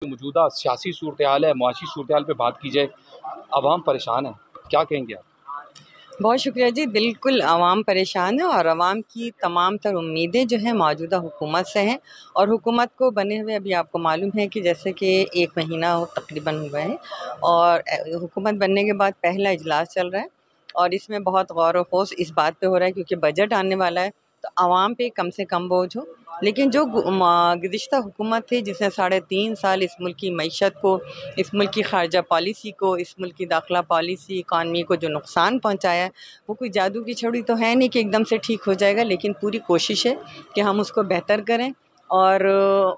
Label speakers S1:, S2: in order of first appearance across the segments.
S1: मौजूदा सियासी सूरत हाल है, मुआशी सूरत हाल पे बात की जाए, अवाम परेशान है, क्या कहेंगे आप?
S2: बहुत शुक्रिया जी। बिल्कुल आवाम परेशान है और आवाम की तमाम तर उम्मीदें जो हैं मौजूदा हुकूमत से हैं। और हुकूमत को बने हुए अभी आपको मालूम है कि जैसे कि 1 महीना तकरीबन हुआ है और हुकूमत बनने के बाद पहला इजलास चल रहा है और इसमें बहुत गौर व खोज इस बात पे हो रहा है क्योंकि बजट आने वाला है, तो आवाम पे कम से कम बोझ हो। लेकिन जो गुज़िश्ता हुकूमत थी जिसने 3.5 साल इस मुल्क की मईशत को, इस मुल्क की खारजा पॉलिसी को, इस मुल्क की दाखिला पॉलिसी, इकॉनमी को जो नुकसान पहुंचाया है, वो कोई जादू की छड़ी तो है नहीं कि एकदम से ठीक हो जाएगा। लेकिन पूरी कोशिश है कि हम उसको बेहतर करें। और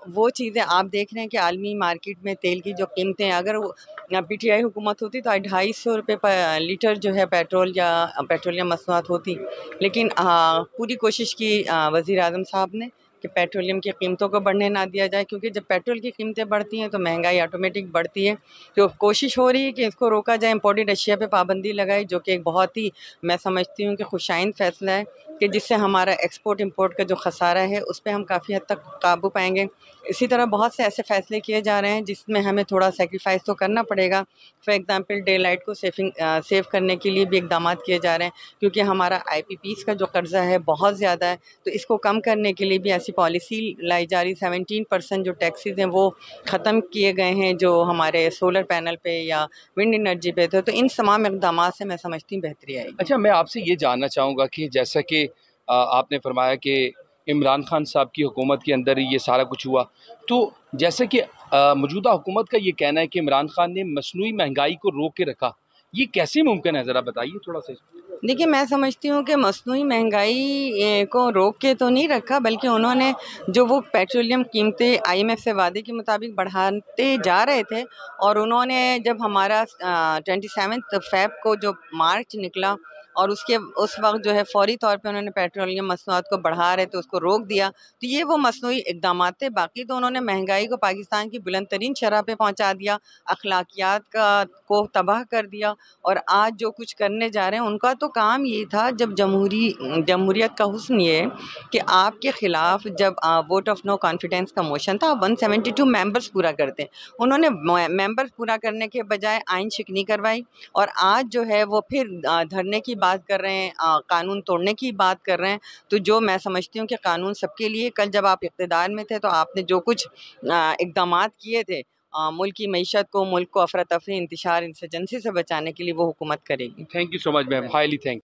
S2: वो चीज़ें आप देख रहे हैं कि आलमी मार्केट में तेल की जो कीमतें, अगर वो पीटीआई हुकूमत होती तो 250 रुपये पर लीटर जो है पेट्रोल या पेट्रोलियम मसनूआत होती। लेकिन पूरी कोशिश की वज़ीर आज़म साहब ने कि पेट्रोलियम की कीमतों को बढ़ने ना दिया जाए, क्योंकि जब पेट्रोल की कीमतें बढ़ती हैं तो महंगाई ऑटोमेटिक बढ़ती है। तो कोशिश हो रही है कि इसको रोका जाए, इम्पोर्टेड अशिया पे पाबंदी लगाई, जो कि एक बहुत ही, मैं समझती हूँ कि खुशाइंद फ़ैसला है कि जिससे हमारा एक्सपोर्ट इंपोर्ट का जो खसारा है उस पे हम काफ़ी हद तक काबू पाएंगे। इसी तरह बहुत से ऐसे फ़ैसले किए जा रहे हैं जिसमें हमें थोड़ा सेक्रीफाइस तो करना पड़ेगा। फॉर एग्ज़ाम्पल डे लाइट को सेव करने के लिए भी इकदाम किए जा रहे हैं, क्योंकि हमारा IPPs का जो कर्ज़ा है बहुत ज़्यादा है। तो इसको कम करने के लिए भी ऐसी पॉलिसी लाई जा रही। 17% जो टैक्सेस हैं वो ख़त्म किए गए हैं जो हमारे सोलर पैनल पे या विंड एनर्जी पे थे। तो इन तमाम इकदाम से मैं समझती हूँ बेहतरी आएगी।
S1: अच्छा, मैं आपसे ये जानना चाहूँगा कि जैसा कि आपने फरमाया कि इमरान खान साहब की हुकूमत के अंदर ही ये सारा कुछ हुआ, तो जैसे कि मौजूदा हुकूमत का ये कहना है कि इमरान खान ने मसनूई महंगाई को रोक के रखा, ये कैसे मुमकिन है? ज़रा बताइए थोड़ा सा।
S2: देखिए, मैं समझती हूँ कि मसनूई महंगाई को रोक के तो नहीं रखा, बल्कि उन्होंने जो वो पेट्रोलियम कीमतें IMF से वादे के मुताबिक बढ़ाते जा रहे थे, और उन्होंने जब हमारा 27 फ़ेब को जो मार्च निकला और उस वक्त जो है फौरी तौर पे उन्होंने पेट्रोलियम मसनूआत को बढ़ा रहे थे, उसको रोक दिया। तो ये वो मसनूई इकदाम थे। बाकी तो उन्होंने महंगाई को पाकिस्तान की बुलंद तरीन शरह पे पहुँचा दिया, अखलाकियात को तबाह कर दिया। और आज जो कुछ करने जा रहे हैं उनका तो काम ये था, जब जमहूरियत का हुस्न ये है कि आपके ख़िलाफ़ जब वोट ऑफ नो कॉन्फिडेंस का मोशन था, 172 मेंबर्स पूरा करते हैं। उन्होंने मेंबर्स पूरा करने के बजाय आइन शिकनी करवाई, और आज जो है वो फिर धरने की बात कर रहे हैं, कानून तोड़ने की बात कर रहे हैं। तो जो मैं समझती हूँ कि कानून सबके लिए, कल जब आप इक़्तिदार में थे तो आपने जो कुछ इक़दामात किए थे मुल्क की मईशत को, मुल्क को अफरा तफरी, इंतशार, इंसर्जेंसी से बचाने के लिए, वो हुकूमत करेगी।
S1: Thank you so much ma'am, highly thank